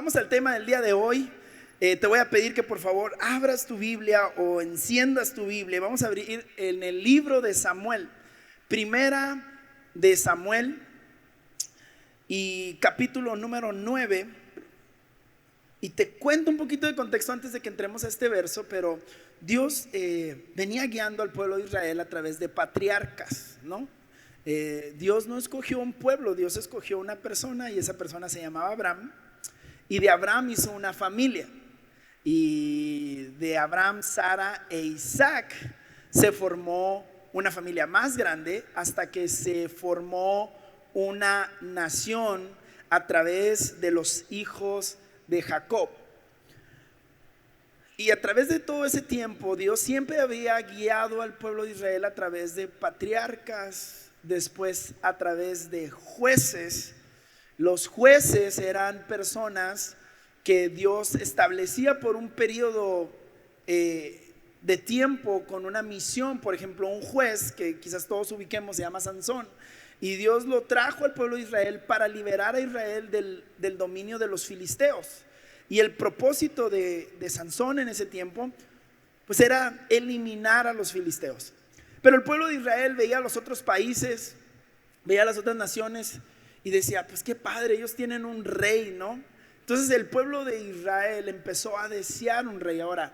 vamos al tema del día de hoy. Te voy a pedir que por favor abras tu Biblia o enciendas tu Biblia. Vamos a abrir en el libro de Samuel, primera de Samuel y capítulo número 9. Y te cuento un poquito de contexto antes de que entremos a este verso. Pero Dios venía guiando al pueblo de Israel a través de patriarcas, ¿no? Dios no escogió un pueblo, Dios escogió una persona, y esa persona se llamaba Abraham. Y de Abraham hizo una familia, y de Abraham, Sara e Isaac se formó una familia más grande, hasta que se formó una nación a través de los hijos de Jacob. Y a través de todo ese tiempo, Dios siempre había guiado al pueblo de Israel a través de patriarcas, después a través de jueces. Los jueces eran personas que Dios establecía por un periodo de tiempo con una misión. Por ejemplo, un juez que quizás todos ubiquemos se llama Sansón, y Dios lo trajo al pueblo de Israel para liberar a Israel del dominio de los filisteos. Y el propósito de Sansón en ese tiempo pues era eliminar a los filisteos. Pero el pueblo de Israel veía a los otros países, veía a las otras naciones y decía: pues qué padre, ellos tienen un rey, ¿no? Entonces el pueblo de Israel empezó a desear un rey. Ahora,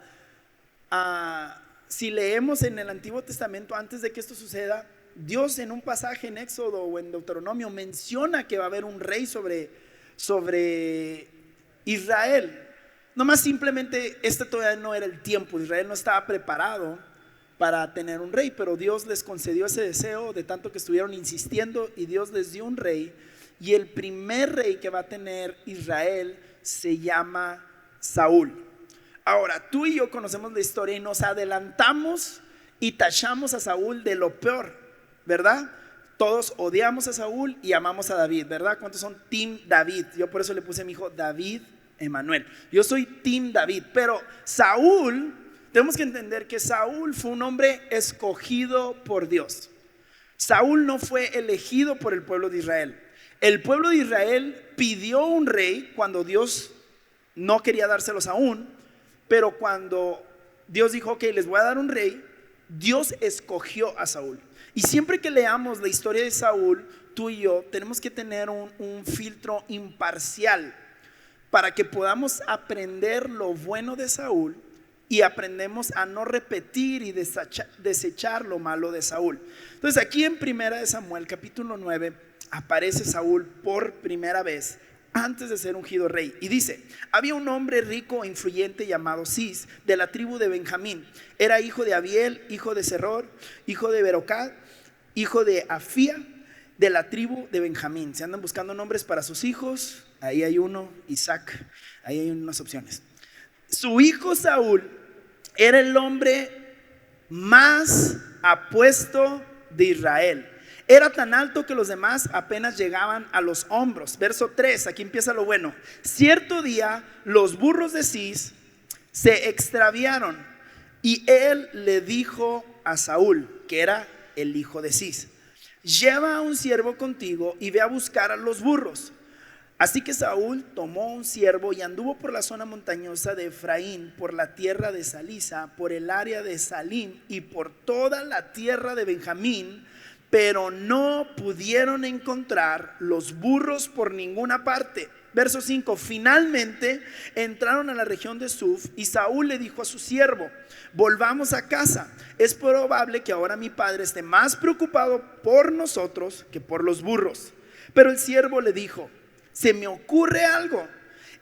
si leemos en el Antiguo Testamento, antes de que esto suceda, Dios en un pasaje en Éxodo o en Deuteronomio menciona que va a haber un rey sobre Israel. Nomás simplemente este todavía no era el tiempo. Israel no estaba preparado para tener un rey, pero Dios les concedió ese deseo, de tanto que estuvieron insistiendo, y Dios les dio un rey. Y el primer rey que va a tener Israel se llama Saúl. Ahora, tú y yo conocemos la historia y nos adelantamos y tachamos a Saúl de lo peor, ¿verdad? Todos odiamos a Saúl y amamos a David, ¿verdad? ¿Cuántos son Team David? Yo por eso le puse a mi hijo David Emanuel. Yo soy Team David. Pero Saúl, tenemos que entender que Saúl fue un hombre escogido por Dios. Saúl no fue elegido por el pueblo de Israel. El pueblo de Israel pidió un rey cuando Dios no quería dárselos aún. Pero cuando Dios dijo: ok, les voy a dar un rey, Dios escogió a Saúl. Y siempre que leamos la historia de Saúl, tú y yo tenemos que tener un filtro imparcial para que podamos aprender lo bueno de Saúl y aprendemos a no repetir y desechar lo malo de Saúl. Entonces aquí en primera de Samuel capítulo 9 aparece Saúl por primera vez antes de ser ungido rey. Y dice: había un hombre rico e influyente llamado Cis, de la tribu de Benjamín. Era hijo de Abiel, hijo de Seror, hijo de Berocat, hijo de Afía, de la tribu de Benjamín. Si andan buscando nombres para sus hijos, ahí hay uno, Isaac, ahí hay unas opciones. Su hijo Saúl era el hombre más apuesto de Israel. Era tan alto que los demás apenas llegaban a los hombros. Verso 3, aquí empieza lo bueno. Cierto día los burros de Cis se extraviaron, y él le dijo a Saúl, que era el hijo de Cis: lleva a un siervo contigo y ve a buscar a los burros. Así que Saúl tomó un siervo y anduvo por la zona montañosa de Efraín, por la tierra de Salisa, por el área de Salim y por toda la tierra de Benjamín, pero no pudieron encontrar los burros por ninguna parte. Verso 5, finalmente entraron a la región de Suf, y Saúl le dijo a su siervo: volvamos a casa, es probable que ahora mi padre esté más preocupado por nosotros que por los burros. Pero el siervo le dijo: se me ocurre algo.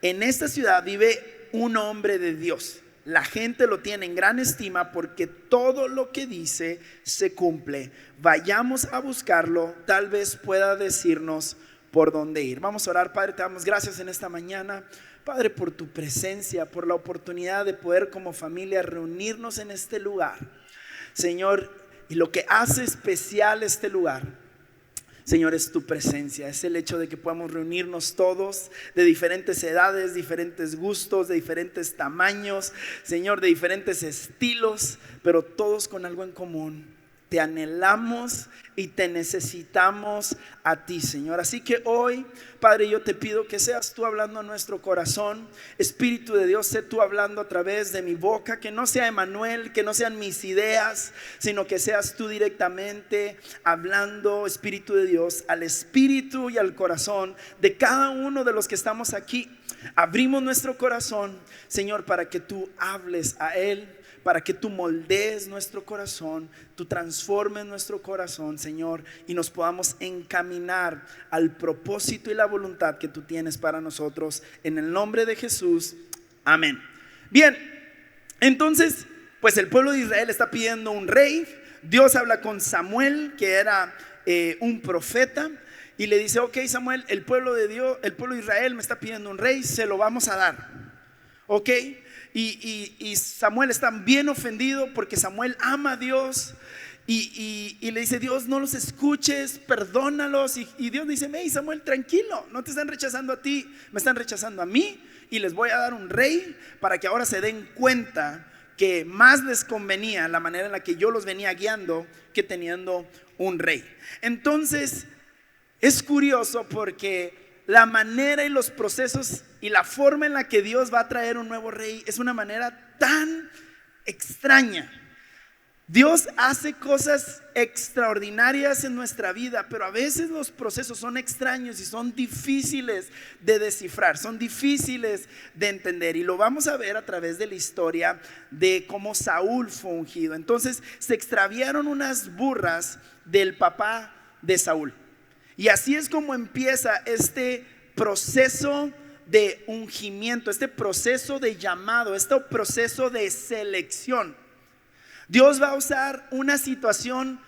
En esta ciudad vive un hombre de Dios. La gente lo tiene en gran estima porque todo lo que dice se cumple. Vayamos a buscarlo, tal vez pueda decirnos por dónde ir. Vamos a orar. Padre, te damos gracias en esta mañana, Padre, por tu presencia, por la oportunidad de poder como familia reunirnos en este lugar, Señor. Y lo que hace especial este lugar, Señor, es tu presencia, es el hecho de que podamos reunirnos todos de diferentes edades, diferentes gustos, de diferentes tamaños, Señor, de diferentes estilos, pero todos con algo en común: Te anhelamos y te necesitamos a ti, Señor. Así que hoy, Padre, yo te pido que seas tú hablando a nuestro corazón. Espíritu de Dios, sé tú hablando a través de mi boca. Que no sea Emmanuel, que no sean mis ideas, sino que seas tú directamente hablando, Espíritu de Dios, al espíritu y al corazón de cada uno de los que estamos aquí. Abrimos nuestro corazón, Señor, para que tú hables a él, para que tú moldees nuestro corazón, tú transformes nuestro corazón, Señor, y nos podamos encaminar al propósito y la voluntad que tú tienes para nosotros. En el nombre de Jesús, amén. Bien, entonces, pues el pueblo de Israel está pidiendo un rey. Dios habla con Samuel, que era un profeta, y le dice: ok, Samuel, el pueblo de Dios, el pueblo de Israel me está pidiendo un rey, se lo vamos a dar. Ok. Y Samuel está bien ofendido porque Samuel ama a Dios y le dice: Dios, no los escuches, perdónalos. Y Dios dice: hey, Samuel, tranquilo, no te están rechazando a ti, me están rechazando a mí, y les voy a dar un rey para que ahora se den cuenta que más les convenía la manera en la que yo los venía guiando que teniendo un rey. Entonces es curioso porque la manera y los procesos y la forma en la que Dios va a traer un nuevo rey es una manera tan extraña. Dios hace cosas extraordinarias en nuestra vida, pero a veces los procesos son extraños y son difíciles de descifrar, son difíciles de entender. Y lo vamos a ver a través de la historia de cómo Saúl fue ungido. Entonces se extraviaron unas burras del papá de Saúl. Y así es como empieza este proceso de ungimiento, este proceso de llamado, este proceso de selección. Dios va a usar una situación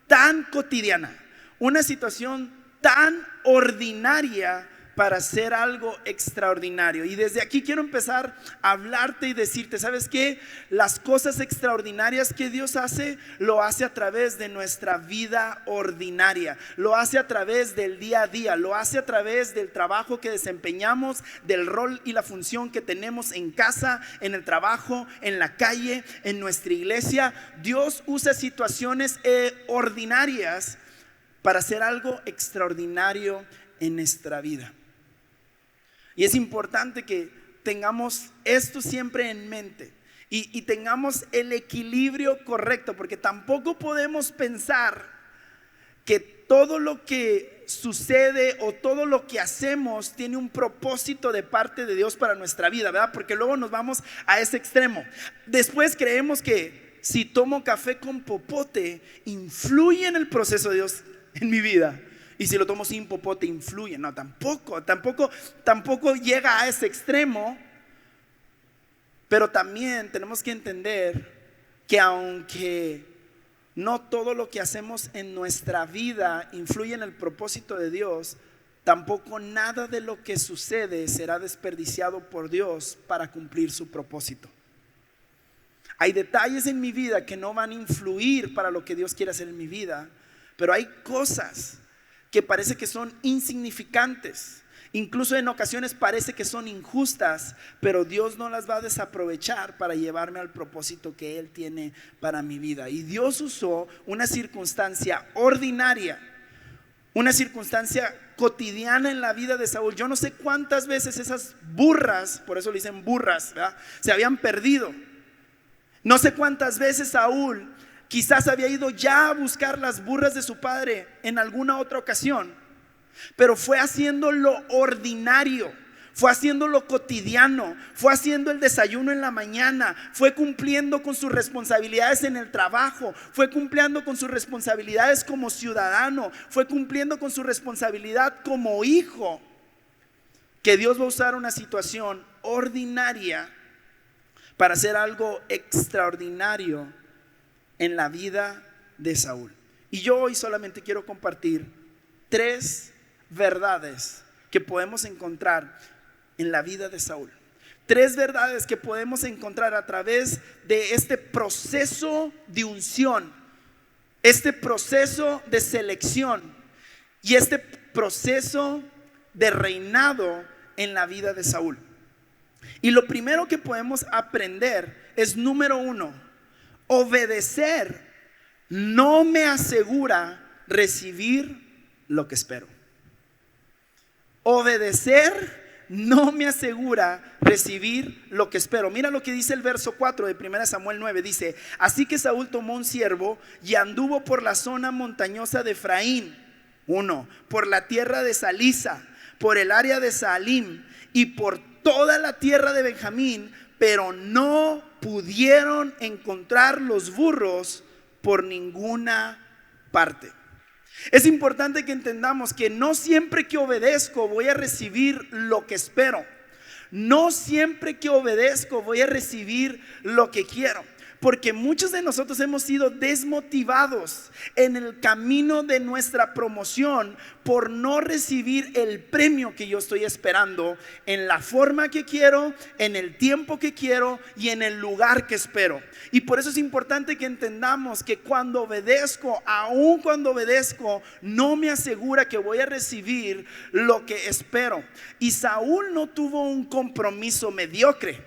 tan cotidiana, una situación tan ordinaria para hacer algo extraordinario. Y desde aquí quiero empezar a hablarte y decirte: ¿sabes qué? Las cosas extraordinarias que Dios hace, lo hace a través de nuestra vida ordinaria, lo hace a través del día a día, lo hace a través del trabajo que desempeñamos, del rol y la función que tenemos en casa, en el trabajo, en la calle, en nuestra iglesia. Dios usa situaciones ordinarias para hacer algo extraordinario en nuestra vida. Y es importante que tengamos esto siempre en mente y tengamos el equilibrio correcto, porque tampoco podemos pensar que todo lo que sucede o todo lo que hacemos tiene un propósito de parte de Dios para nuestra vida, ¿verdad? Porque luego nos vamos a ese extremo. Después creemos que si tomo café con popote influye en el proceso de Dios en mi vida. Y si lo tomo sin popote influye. No, tampoco llega a ese extremo. Pero también tenemos que entender que aunque no todo lo que hacemos en nuestra vida influye en el propósito de Dios, tampoco nada de lo que sucede será desperdiciado por Dios para cumplir su propósito. Hay detalles en mi vida que no van a influir para lo que Dios quiere hacer en mi vida, pero hay cosas que parece que son insignificantes, incluso en ocasiones parece que son injustas, pero Dios no las va a desaprovechar para llevarme al propósito que Él tiene para mi vida. Y Dios usó una circunstancia ordinaria, una circunstancia cotidiana en la vida de Saúl. Yo no sé cuántas veces esas burras, por eso le dicen burras, ¿verdad?, se habían perdido. No sé cuántas veces Saúl quizás había ido ya a buscar las burras de su padre en alguna otra ocasión, pero fue haciendo lo ordinario, fue haciendo lo cotidiano, fue haciendo el desayuno en la mañana, fue cumpliendo con sus responsabilidades en el trabajo, fue cumpliendo con sus responsabilidades como ciudadano, fue cumpliendo con su responsabilidad como hijo, que Dios va a usar una situación ordinaria para hacer algo extraordinario en la vida de Saúl. Y yo hoy solamente quiero compartir 3 verdades que podemos encontrar en la vida de Saúl. 3 verdades que podemos encontrar a través de este proceso de unción, este proceso de selección y este proceso de reinado en la vida de Saúl. Y lo primero que podemos aprender es, número 1, obedecer no me asegura recibir lo que espero. Obedecer no me asegura recibir lo que espero. Mira lo que dice el verso 4 de 1 Samuel 9. Dice: así que Saúl tomó un siervo y anduvo por la zona montañosa de Efraín, por la tierra de Salisa, por el área de Saalim y por toda la tierra de Benjamín, pero no pudieron encontrar los burros por ninguna parte. Es importante que entendamos que no siempre que obedezco voy a recibir lo que espero. No siempre que obedezco voy a recibir lo que quiero. Porque muchos de nosotros hemos sido desmotivados en el camino de nuestra promoción por no recibir el premio que yo estoy esperando en la forma que quiero, en el tiempo que quiero y en el lugar que espero. Y por eso es importante que entendamos que cuando obedezco, aun cuando obedezco, no me asegura que voy a recibir lo que espero. Y Saúl no tuvo un compromiso mediocre.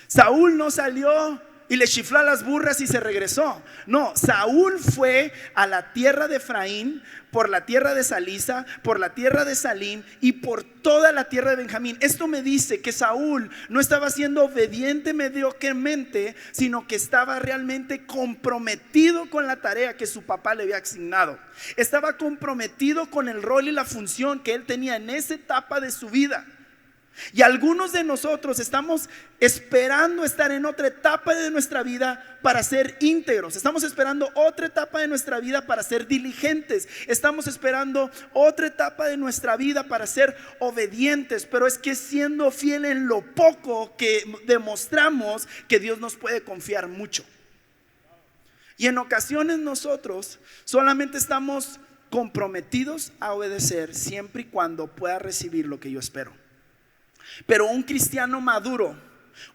Saúl no salió y le chifló a las burras y se regresó. No, Saúl fue a la tierra de Efraín, por la tierra de Salisa, por la tierra de Salim y por toda la tierra de Benjamín. Esto me dice que Saúl no estaba siendo obediente mediocremente, sino que estaba realmente comprometido con la tarea que su papá le había asignado. Estaba comprometido con el rol y la función que él tenía en esa etapa de su vida. Y algunos de nosotros estamos esperando estar en otra etapa de nuestra vida para ser íntegros. Estamos esperando otra etapa de nuestra vida para ser diligentes. Estamos esperando otra etapa de nuestra vida para ser obedientes. Pero es que siendo fiel en lo poco que demostramos que Dios nos puede confiar mucho. Y en ocasiones nosotros solamente estamos comprometidos a obedecer siempre y cuando pueda recibir lo que yo espero. Pero un cristiano maduro,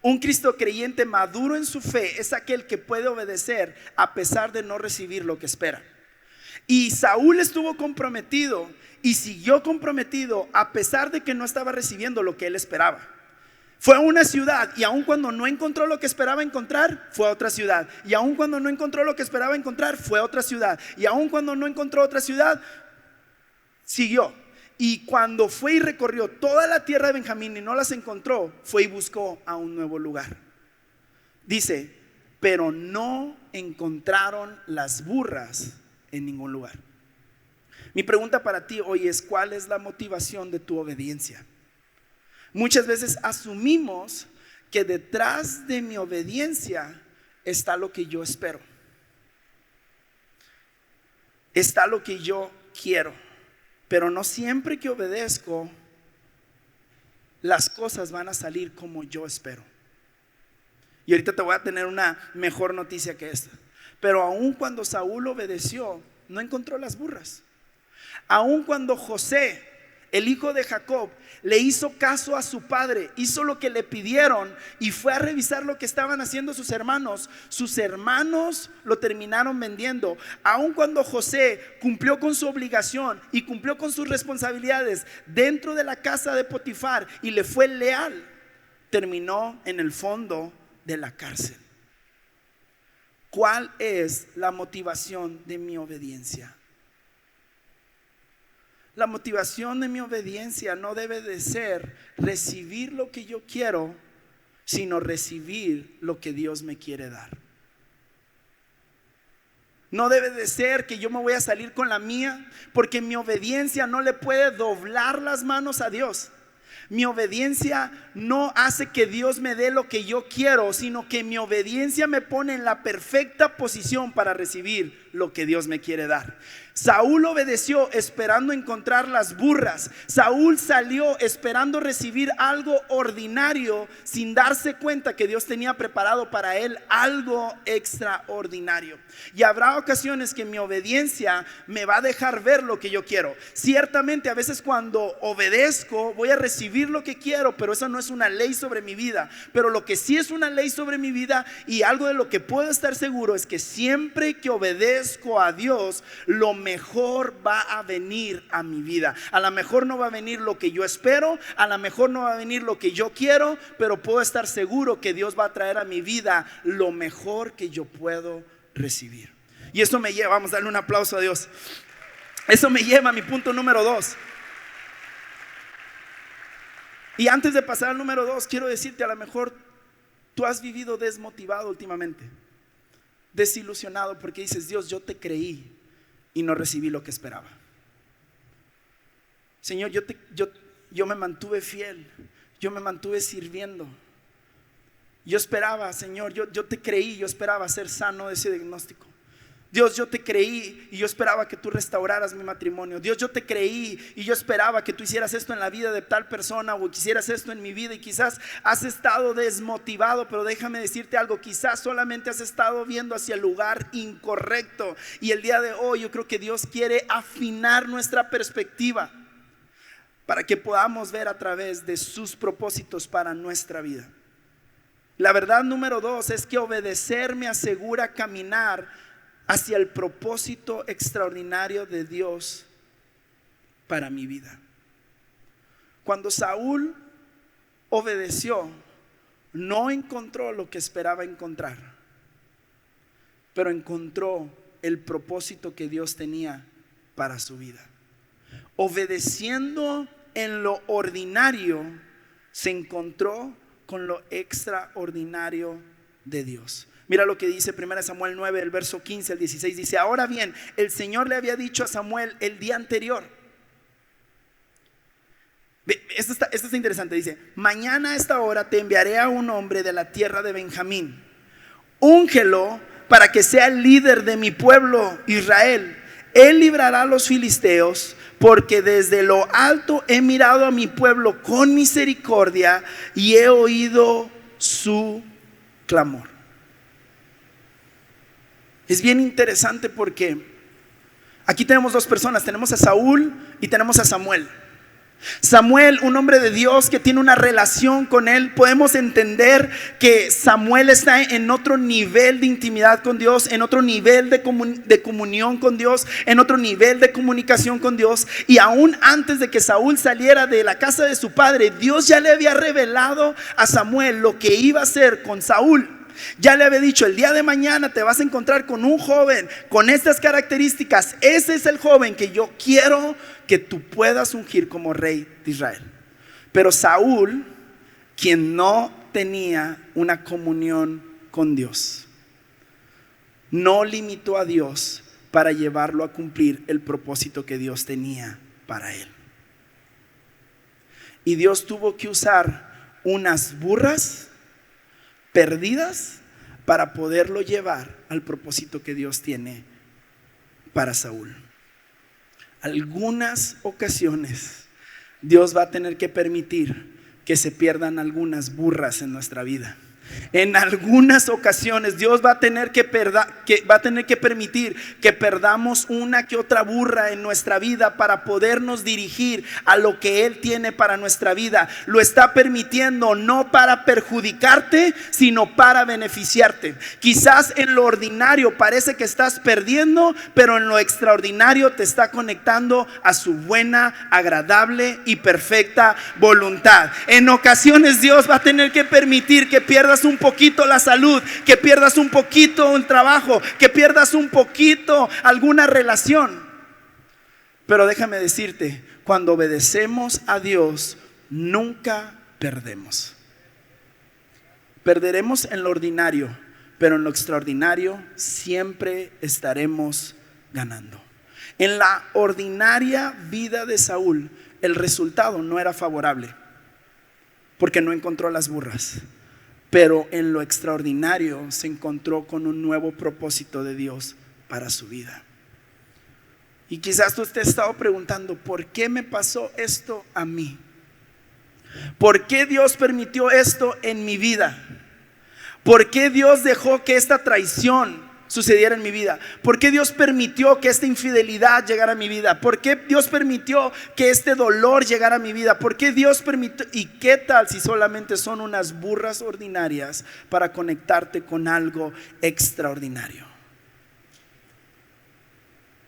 un Cristo creyente maduro en su fe, es aquel que puede obedecer a pesar de no recibir lo que espera. Y Saúl estuvo comprometido y siguió comprometido a pesar de que no estaba recibiendo lo que él esperaba. Fue a una ciudad y aun cuando no encontró lo que esperaba encontrar, fue a otra ciudad. Y aun cuando no encontró lo que esperaba encontrar, fue a otra ciudad. Y aun cuando no encontró otra ciudad, siguió. Y cuando fue y recorrió toda la tierra de Benjamín y no las encontró, fue y buscó a un nuevo lugar. Dice: pero no encontraron las burras en ningún lugar. Mi pregunta para ti hoy es: ¿cuál es la motivación de tu obediencia? Muchas veces asumimos que detrás de mi obediencia está lo que yo espero, está lo que yo quiero. Pero no siempre que obedezco las cosas van a salir como yo espero. Y ahorita te voy a tener una mejor noticia que esta. Pero aun cuando Saúl obedeció, no encontró las burras. Aun cuando José, el hijo de Jacob, le hizo caso a su padre, hizo lo que le pidieron y fue a revisar lo que estaban haciendo sus hermanos lo terminaron vendiendo. Aun cuando José cumplió con su obligación y cumplió con sus responsabilidades dentro de la casa de Potifar y le fue leal, terminó en el fondo de la cárcel. ¿Cuál es la motivación de mi obediencia? La motivación de mi obediencia no debe de ser recibir lo que yo quiero, sino recibir lo que Dios me quiere dar. No debe de ser que yo me voy a salir con la mía, porque mi obediencia no le puede doblar las manos a Dios. Mi obediencia no hace que Dios me dé lo que yo quiero, sino que mi obediencia me pone en la perfecta posición para recibir lo que Dios me quiere dar. Saúl obedeció esperando encontrar las burras. Saúl salió esperando recibir algo ordinario sin darse cuenta que Dios tenía preparado para él algo extraordinario. Y habrá ocasiones que mi obediencia me va a dejar ver lo que yo quiero. Ciertamente a veces cuando obedezco voy a recibir lo que quiero, pero eso no es una ley sobre mi vida. Pero lo que sí es una ley sobre mi vida y algo de lo que puedo estar seguro es que siempre que obedezco a Dios, lo mejor va a venir a mi vida. A lo mejor no va a venir lo que yo espero, a lo mejor no va a venir lo que yo quiero, pero puedo estar seguro que Dios va a traer a mi vida lo mejor que yo puedo recibir. Y eso me lleva, vamos a darle un aplauso a Dios. Eso me lleva a mi punto número 2. Y antes de pasar al número 2, quiero decirte, a lo mejor tú has vivido desmotivado últimamente, desilusionado porque dices: Dios, yo te creí y no recibí lo que esperaba. Señor, yo me mantuve fiel, yo me mantuve sirviendo. Yo esperaba, Señor, yo te creí, yo esperaba ser sano de ese diagnóstico. Dios, yo te creí y yo esperaba que tú restauraras mi matrimonio. Dios, yo te creí y yo esperaba que tú hicieras esto en la vida de tal persona, o quisieras esto en mi vida. Y quizás has estado desmotivado, pero déjame decirte algo: quizás solamente has estado viendo hacia el lugar incorrecto. Y el día de hoy yo creo que Dios quiere afinar nuestra perspectiva para que podamos ver a través de sus propósitos para nuestra vida. La verdad número 2 es que obedecer me asegura caminar hacia el propósito extraordinario de Dios para mi vida. Cuando Saúl obedeció, no encontró lo que esperaba encontrar, pero encontró el propósito que Dios tenía para su vida. Obedeciendo en lo ordinario, se encontró con lo extraordinario de Dios. Mira lo que dice 1 Samuel 9, el verso 15 al 16. Dice: ahora bien, el Señor le había dicho a Samuel el día anterior. Esto está interesante. Dice: mañana a esta hora te enviaré a un hombre de la tierra de Benjamín. Úngelo para que sea el líder de mi pueblo Israel. Él librará a los filisteos, porque desde lo alto he mirado a mi pueblo con misericordia y he oído su clamor. Es bien interesante porque aquí tenemos dos personas: tenemos a Saúl y tenemos a Samuel. Samuel, un hombre de Dios que tiene una relación con él. Podemos entender que Samuel está en otro nivel de intimidad con Dios, en otro nivel de comunión con Dios, en otro nivel de comunicación con Dios. Y aún antes de que Saúl saliera de la casa de su padre, Dios ya le había revelado a Samuel lo que iba a hacer con Saúl. Ya le había dicho: el día de mañana te vas a encontrar con un joven con estas características. Ese es el joven que yo quiero que tú puedas ungir como rey de Israel. Pero Saúl, quien no tenía una comunión con Dios, no limitó a Dios para llevarlo a cumplir el propósito que Dios tenía para él. Y Dios tuvo que usar unas burras perdidas para poderlo llevar al propósito que Dios tiene para Saúl. Algunas ocasiones Dios va a tener que permitir que se pierdan algunas burras en nuestra vida. En algunas ocasiones Dios va a tener que permitir que perdamos una que otra burra en nuestra vida para podernos dirigir a lo que Él tiene para nuestra vida. Lo está permitiendo no para perjudicarte, sino para beneficiarte. Quizás en lo ordinario parece que estás perdiendo, pero en lo extraordinario te está conectando a su buena, agradable y perfecta voluntad. En ocasiones Dios va a tener que permitir que pierdas un poquito la salud, que pierdas un poquito el trabajo, que pierdas un poquito alguna relación. Pero déjame decirte, cuando obedecemos a Dios, nunca perdemos. Perderemos en lo ordinario, pero en lo extraordinario siempre estaremos ganando. En la ordinaria vida de Saúl, el resultado no era favorable, porque no encontró las burras. Pero en lo extraordinario se encontró con un nuevo propósito de Dios para su vida. Y quizás tú te has estado preguntando: ¿por qué me pasó esto a mí? ¿Por qué Dios permitió esto en mi vida? ¿Por qué Dios dejó que esta traición sucediera en mi vida? ¿Por qué Dios permitió que esta infidelidad llegara a mi vida? ¿Por qué Dios permitió que este dolor llegara a mi vida? ¿Por qué Dios permitió? ¿Y qué tal si solamente son unas burras ordinarias para conectarte con algo extraordinario?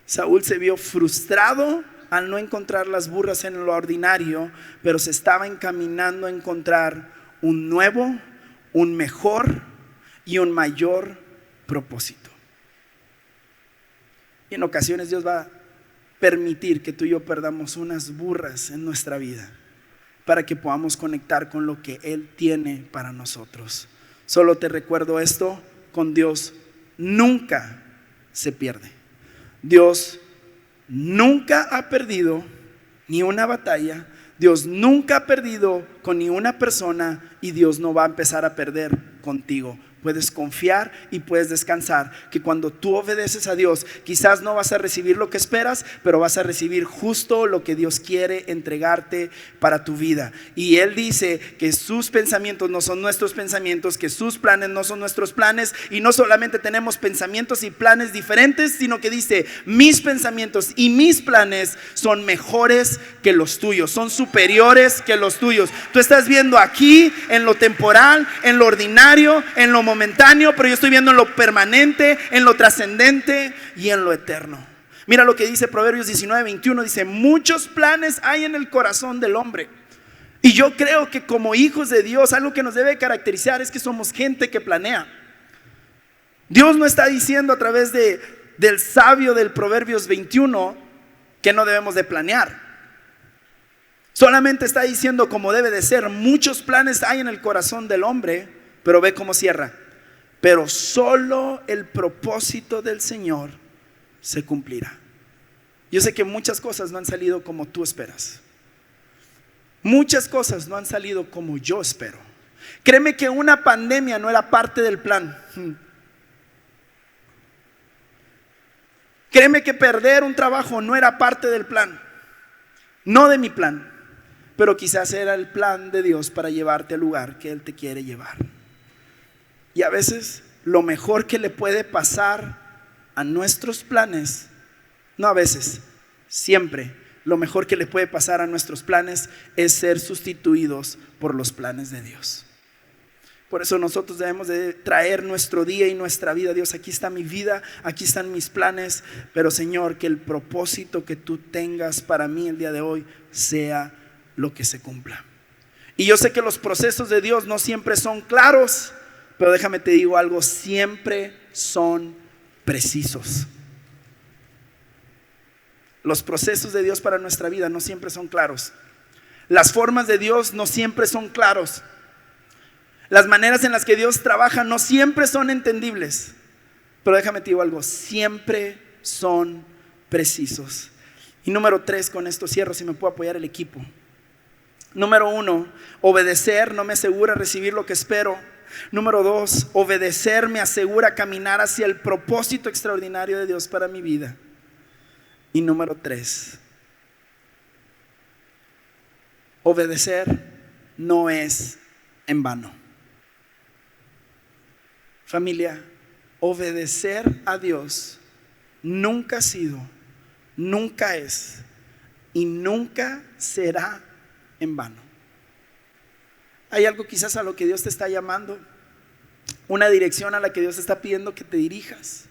Saúl se vio frustrado al no encontrar las burras en lo ordinario, pero se estaba encaminando a encontrar un nuevo, un mejor y un mayor propósito. Y en ocasiones Dios va a permitir que tú y yo perdamos unas burras en nuestra vida para que podamos conectar con lo que Él tiene para nosotros. Solo te recuerdo esto: con Dios nunca se pierde. Dios nunca ha perdido ni una batalla. Dios nunca ha perdido con ni una persona, y Dios no va a empezar a perder contigo. Puedes confiar y puedes descansar que cuando tú obedeces a Dios, quizás no vas a recibir lo que esperas, pero vas a recibir justo lo que Dios quiere entregarte para tu vida. Y Él dice que sus pensamientos no son nuestros pensamientos, que sus planes no son nuestros planes. Y no solamente tenemos pensamientos y planes diferentes, sino que dice: mis pensamientos y mis planes son mejores que los tuyos, son superiores que los tuyos. Tú estás viendo aquí en lo temporal, en lo ordinario, en lo momentáneo, pero yo estoy viendo en lo permanente, en lo trascendente y en lo eterno. Mira lo que dice Proverbios 19:21, dice: muchos planes hay en el corazón del hombre. Y yo creo que como hijos de Dios, algo que nos debe caracterizar es que somos gente que planea. Dios no está diciendo a través del sabio del Proverbios 21 que no debemos de planear. Solamente está diciendo como debe de ser. Muchos planes hay en el corazón del hombre, pero ve cómo cierra: pero solo el propósito del Señor se cumplirá. Yo sé que muchas cosas no han salido como tú esperas. Muchas cosas no han salido como yo espero. Créeme que una pandemia no era parte del plan. Créeme que perder un trabajo no era parte del plan. No de mi plan. Pero quizás era el plan de Dios para llevarte al lugar que Él te quiere llevar. Y a veces lo mejor que le puede pasar a nuestros planes, no a veces, siempre, lo mejor que le puede pasar a nuestros planes es ser sustituidos por los planes de Dios. Por eso nosotros debemos de traer nuestro día y nuestra vida. Dios, aquí está mi vida, aquí están mis planes, pero Señor, que el propósito que tú tengas para mí el día de hoy sea lo que se cumpla. Y yo sé que los procesos de Dios no siempre son claros, pero déjame te digo algo: siempre son precisos. Los procesos de Dios para nuestra vida no siempre son claros. Las formas de Dios no siempre son claros. Las maneras en las que Dios trabaja no siempre son entendibles. Pero déjame te digo algo: siempre son precisos. Y número 3, con esto cierro, si me puedo apoyar el equipo. Número 1, obedecer no me asegura recibir lo que espero. Número 2, obedecer me asegura caminar hacia el propósito extraordinario de Dios para mi vida. Y número 3, obedecer no es en vano. Familia, obedecer a Dios nunca ha sido, nunca es y nunca será en vano. Hay algo quizás a lo que Dios te está llamando, una dirección a la que Dios te está pidiendo que te dirijas,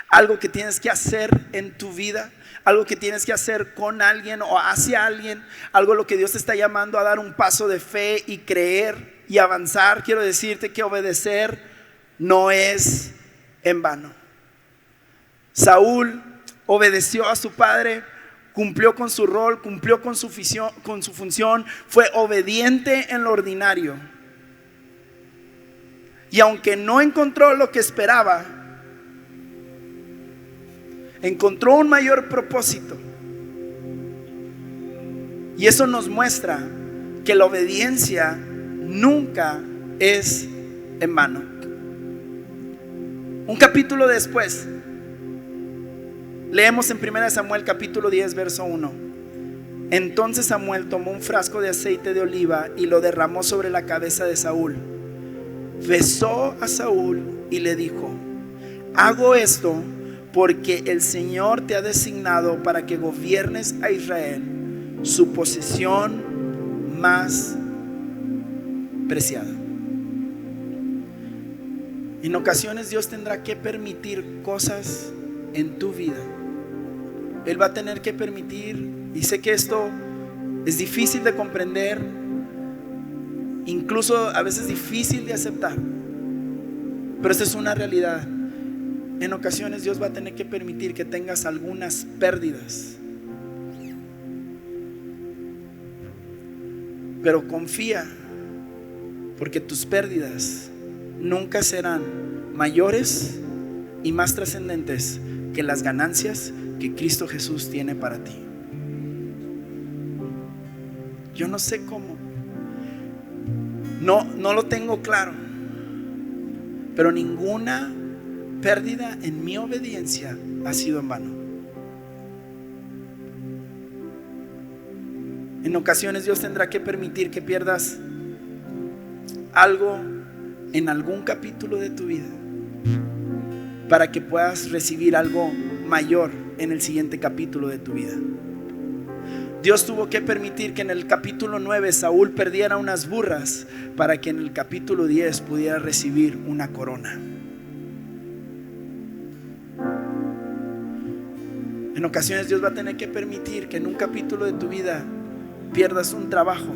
algo que tienes que hacer en tu vida, algo que tienes que hacer con alguien o hacia alguien, algo a lo que Dios te está llamando a dar un paso de fe y creer y avanzar. Quiero decirte que obedecer no es en vano. Saúl obedeció a su padre, cumplió con su rol, cumplió con su función, fue obediente en lo ordinario. Y aunque no encontró lo que esperaba, encontró un mayor propósito. Y eso nos muestra que la obediencia nunca es en vano. Un capítulo después, leemos en 1 Samuel capítulo 10 verso 1. Entonces Samuel tomó un frasco de aceite de oliva y lo derramó sobre la cabeza de Saúl. Besó a Saúl y le dijo: hago esto porque el Señor te ha designado para que gobiernes a Israel, su posesión más preciada. En ocasiones Dios tendrá que permitir cosas en tu vida. Él va a tener que permitir, y sé que esto es difícil de comprender, incluso a veces difícil de aceptar, pero esta es una realidad. En ocasiones Dios va a tener que permitir que tengas algunas pérdidas, pero confía, porque tus pérdidas nunca serán mayores y más trascendentes que las ganancias que Cristo Jesús tiene para ti. Yo no sé cómo, no lo tengo claro, pero ninguna pérdida en mi obediencia ha sido en vano. En ocasiones Dios tendrá que permitir que pierdas algo en algún capítulo de tu vida para que puedas recibir algo mayor en el siguiente capítulo de tu vida. Dios tuvo que permitir que en el capítulo 9 Saúl perdiera unas burras para que en el capítulo 10 pudiera recibir una corona. En ocasiones Dios va a tener que permitir que en un capítulo de tu vida pierdas un trabajo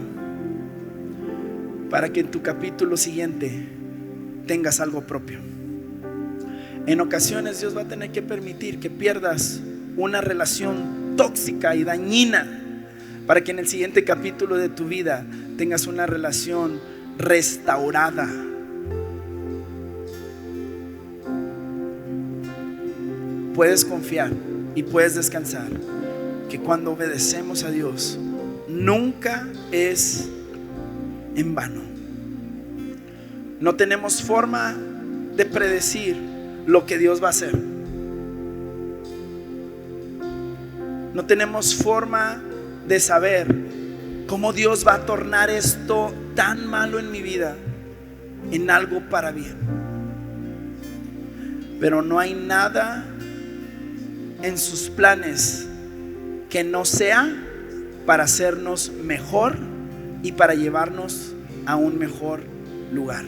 para que en tu capítulo siguiente tengas algo propio. En ocasiones Dios va a tener que permitir que pierdas una relación tóxica y dañina para que en el siguiente capítulo de tu vida tengas una relación restaurada. Puedes confiar y puedes descansar que cuando obedecemos a Dios nunca es en vano. No tenemos forma de predecir lo que Dios va a hacer. No tenemos forma de saber cómo Dios va a tornar esto tan malo en mi vida en algo para bien. Pero no hay nada en sus planes que no sea para hacernos mejor y para llevarnos a un mejor lugar.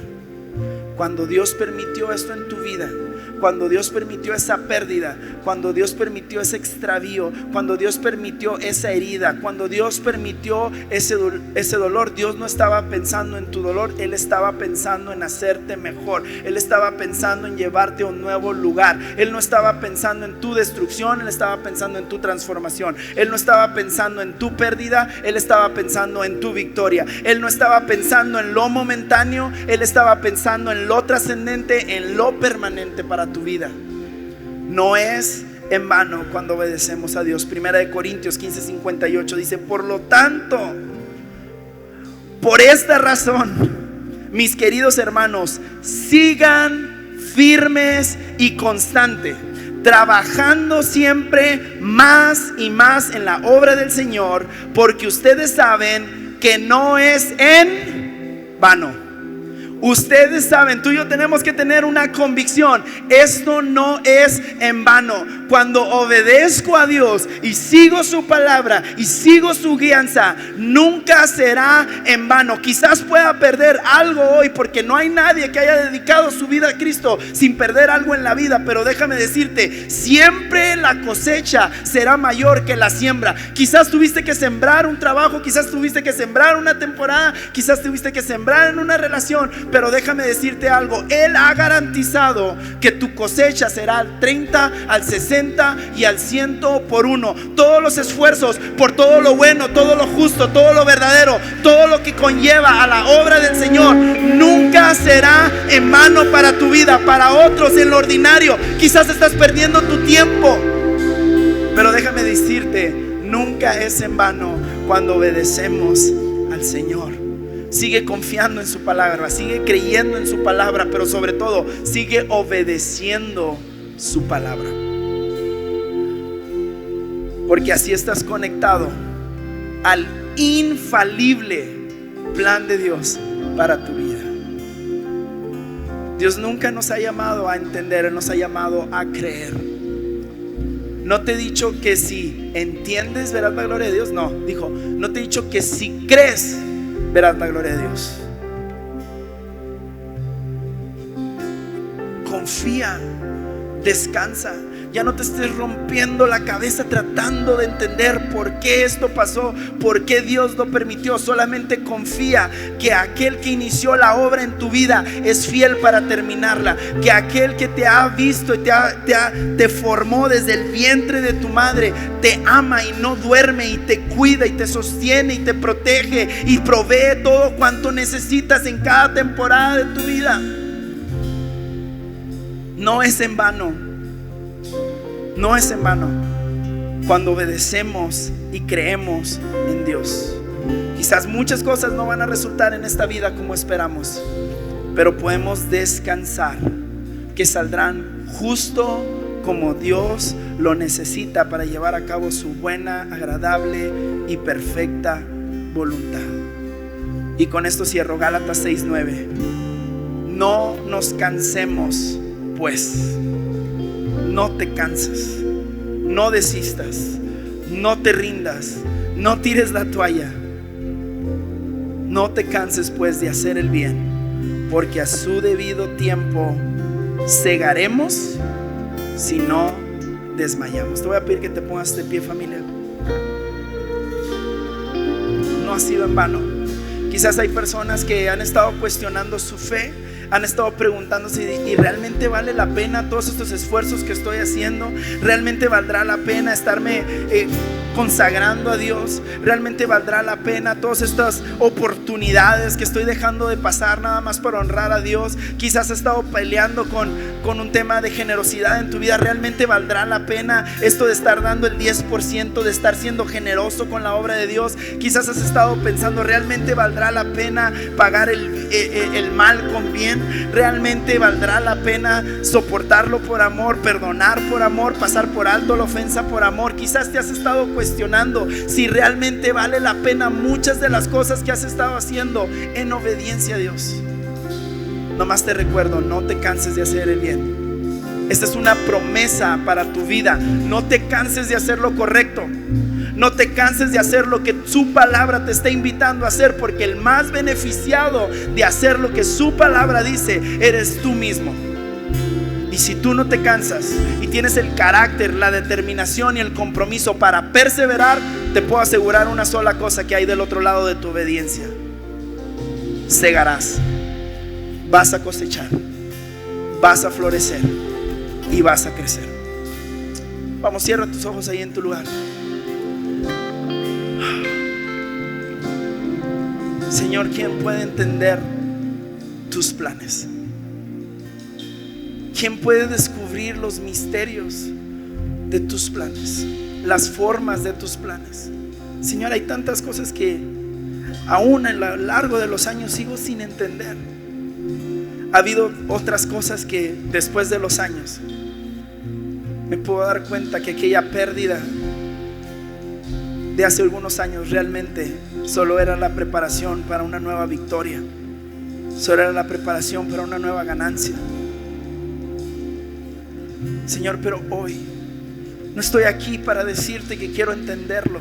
Cuando Dios permitió esto en tu vida, cuando Dios permitió esa pérdida, cuando Dios permitió ese extravío, cuando Dios permitió esa herida, cuando Dios permitió ese dolor, Dios no estaba pensando en tu dolor, Él estaba pensando en hacerte mejor. Él estaba pensando en llevarte a un nuevo lugar. Él no estaba pensando en tu destrucción, Él estaba pensando en tu transformación. Él no estaba pensando en tu pérdida, Él estaba pensando en tu victoria. Él no estaba pensando en lo momentáneo, Él estaba pensando en lo trascendente, en lo permanente para tu vida. No es en vano cuando obedecemos a Dios. Primera de Corintios 15:58 dice: por lo tanto, por esta razón, mis queridos hermanos, sigan firmes y constantes, trabajando siempre más y más en la obra del Señor, porque ustedes saben que no es en vano. Ustedes saben, tú y yo tenemos que tener una convicción: esto no es en vano. Cuando obedezco a Dios y sigo su palabra y sigo su guianza, nunca será en vano. Quizás pueda perder algo hoy, porque no hay nadie que haya dedicado su vida a Cristo sin perder algo en la vida. Pero déjame decirte, siempre la cosecha será mayor que la siembra. Quizás tuviste que sembrar un trabajo, quizás tuviste que sembrar una temporada, quizás tuviste que sembrar en una relación, pero déjame decirte algo: Él ha garantizado que tu cosecha será al 30, al 60 y al 100 por uno. Todos los esfuerzos por todo lo bueno, todo lo justo, todo lo verdadero, todo lo que conlleva a la obra del Señor, nunca será en vano para tu vida. Para otros en lo ordinario quizás estás perdiendo tu tiempo, pero déjame decirte, nunca es en vano cuando obedecemos al Señor. Sigue confiando en su palabra, sigue creyendo en su palabra, pero sobre todo sigue obedeciendo su palabra, porque así estás conectado al infalible plan de Dios para tu vida. Dios nunca nos ha llamado a entender, Él nos ha llamado a creer. No te he dicho que si entiendes verás la gloria de Dios. No, dijo, no te he dicho que si crees verás la gloria de Dios. Confía, descansa. Ya no te estés rompiendo la cabeza tratando de entender por qué esto pasó, por qué Dios lo permitió. Solamente confía que aquel que inició la obra en tu vida es fiel para terminarla. Que aquel que te ha visto y te formó desde el vientre de tu madre te ama y no duerme, y te cuida y te sostiene y te protege y provee todo cuanto necesitas en cada temporada de tu vida. No es en vano. No es en vano cuando obedecemos y creemos en Dios. Quizás muchas cosas no van a resultar en esta vida como esperamos, pero podemos descansar que saldrán justo como Dios lo necesita para llevar a cabo su buena, agradable y perfecta voluntad. Y con esto cierro. Gálatas 6:9. No nos cansemos, pues. No te canses, no desistas, no te rindas, no tires la toalla. No te canses pues de hacer el bien, porque a su debido tiempo segaremos si no desmayamos. Te voy a pedir que te pongas de pie, familia. No ha sido en vano. Quizás hay personas que han estado cuestionando su fe, han estado preguntándose: ¿y realmente vale la pena todos estos esfuerzos que estoy haciendo? ¿Realmente valdrá la pena estarme consagrando a Dios? ¿Realmente valdrá la pena todas estas oportunidades que estoy dejando de pasar nada más para honrar a Dios? Quizás has estado peleando con un tema de generosidad en tu vida. ¿Realmente valdrá la pena esto de estar dando el 10%, de estar siendo generoso con la obra de Dios? Quizás has estado pensando: ¿realmente valdrá la pena pagar el mal con bien? ¿Realmente valdrá la pena soportarlo por amor, perdonar por amor, pasar por alto la ofensa por amor? Quizás te has estado cuestionando si realmente vale la pena muchas de las cosas que has estado haciendo en obediencia a Dios. Nomás te recuerdo: no te canses de hacer el bien. Esta es una promesa para tu vida. No te canses de hacer lo correcto. No te canses de hacer lo que su palabra te está invitando a hacer, porque el más beneficiado de hacer lo que su palabra dice eres tú mismo. Y si tú no te cansas y tienes el carácter, la determinación y el compromiso para perseverar, te puedo asegurar una sola cosa que hay del otro lado de tu obediencia: segarás, vas a cosechar, vas a florecer y vas a crecer. Vamos, cierra tus ojos ahí en tu lugar. Señor, ¿quién puede entender tus planes? ¿Quién puede descubrir los misterios de tus planes, las formas de tus planes? Señor, hay tantas cosas que aún a lo largo de los años sigo sin entender. Ha habido otras cosas que después de los años me puedo dar cuenta que aquella pérdida de hace algunos años realmente solo era la preparación para una nueva victoria, solo era la preparación para una nueva ganancia. Señor, pero hoy no estoy aquí para decirte que quiero entenderlo.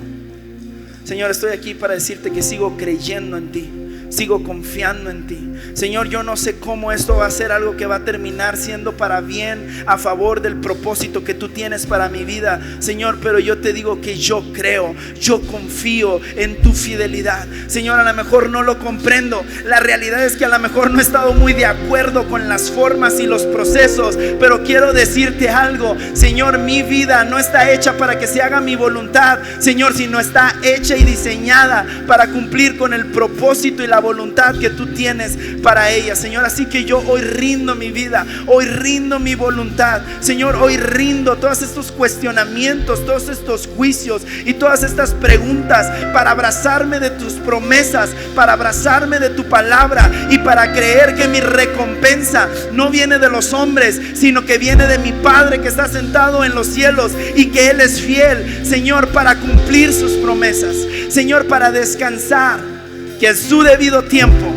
Señor, estoy aquí para decirte que sigo creyendo en ti, sigo confiando en ti. Señor, yo no sé cómo esto va a ser algo que va a terminar siendo para bien, a favor del propósito que tú tienes para mi vida, Señor, pero yo te digo que yo creo, yo confío en tu fidelidad. Señor, a lo mejor no lo comprendo. La realidad es que a lo mejor no he estado muy de acuerdo con las formas y los procesos, pero quiero decirte algo: Señor, mi vida no está hecha para que se haga mi voluntad, Señor, sino está hecha y diseñada para cumplir con el propósito y la voluntad que tú tienes para ella, Señor. Así que yo hoy rindo mi vida, hoy rindo mi voluntad, Señor. Hoy rindo todos estos cuestionamientos, todos estos juicios y todas estas preguntas para abrazarme de tus promesas, para abrazarme de tu palabra y para creer que mi recompensa no viene de los hombres, sino que viene de mi Padre que está sentado en los cielos, y que Él es fiel, Señor, para cumplir sus promesas, Señor, para descansar, que en su debido tiempo,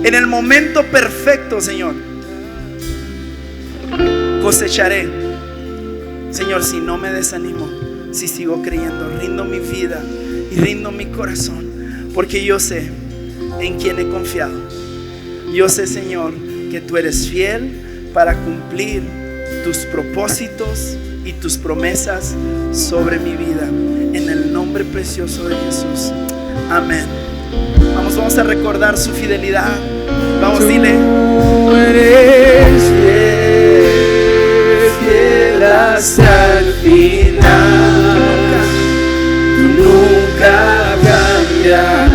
en el momento perfecto, Señor, cosecharé. Señor, si no me desanimo, si sigo creyendo, rindo mi vida y rindo mi corazón, porque yo sé en quién he confiado. Yo sé, Señor, que tú eres fiel para cumplir tus propósitos y tus promesas sobre mi vida. En el nombre precioso de Jesús. Amén. Vamos a recordar su fidelidad. Vamos, dile. Tú eres fiel hasta el final. Tú nunca cambiarás.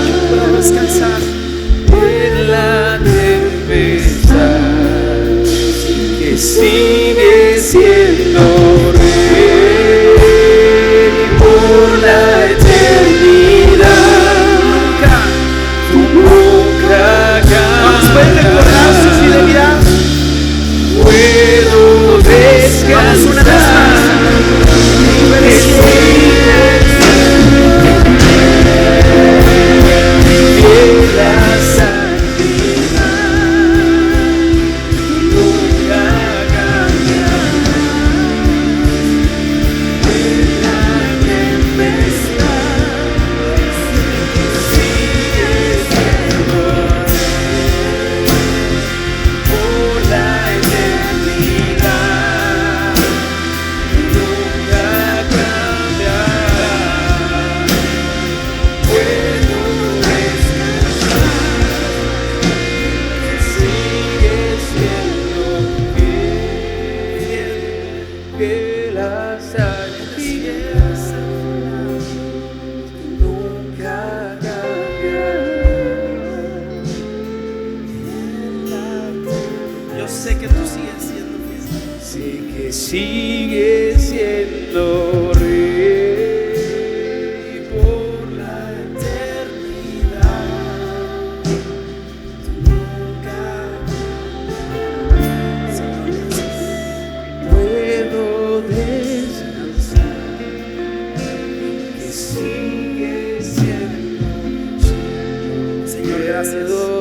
Yo puedo descansar en la tempestad, que sigue siendo rey por la eternidad. Tú nunca cambiarás. ¿puedes recordar su fidelidad? Puedo descansar. Vamos una vez más. Yo sé que tú sigues siendo fiel. Sé que sigue siendo rey por la Eternidad. Tú nunca Señor, gracias. puedo descansar, que sigue siendo Señor, gracias. todo.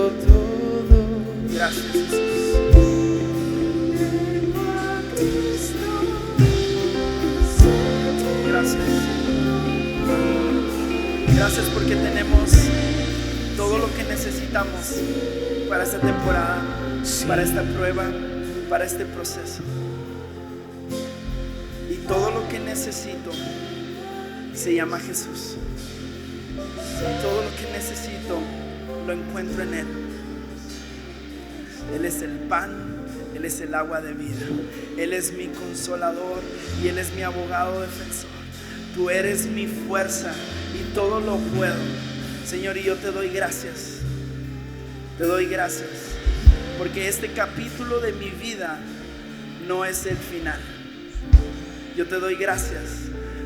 Gracias, Jesús. Gracias. Gracias porque tenemos todo lo que necesitamos para esta temporada, para esta prueba, para este proceso. Y todo lo que necesito se llama Jesús. Y todo lo que necesito lo encuentro en Él. Él es el pan, Él es el agua de vida. Él es mi consolador y Él es mi abogado defensor. Tú eres mi fuerza y todo lo puedo. Señor, y yo te doy gracias. Te doy gracias porque este capítulo de mi vida no es el final. Yo te doy gracias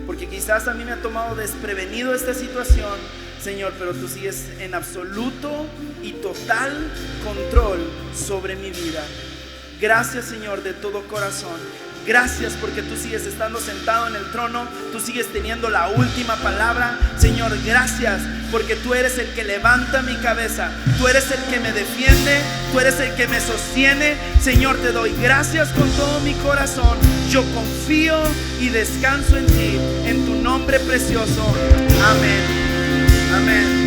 porque quizás a mí me ha tomado desprevenido esta situación, Señor, pero tú sigues en absoluto y total control sobre mi vida. Gracias, Señor, de todo corazón. Gracias porque tú sigues estando sentado en el trono. Tú sigues teniendo la última palabra. Señor, gracias porque tú eres el que levanta mi cabeza. Tú eres el que me defiende. Tú eres el que me sostiene. Señor, te doy gracias con todo mi corazón. Yo confío y descanso en ti, en tu nombre precioso. Amén. Amén.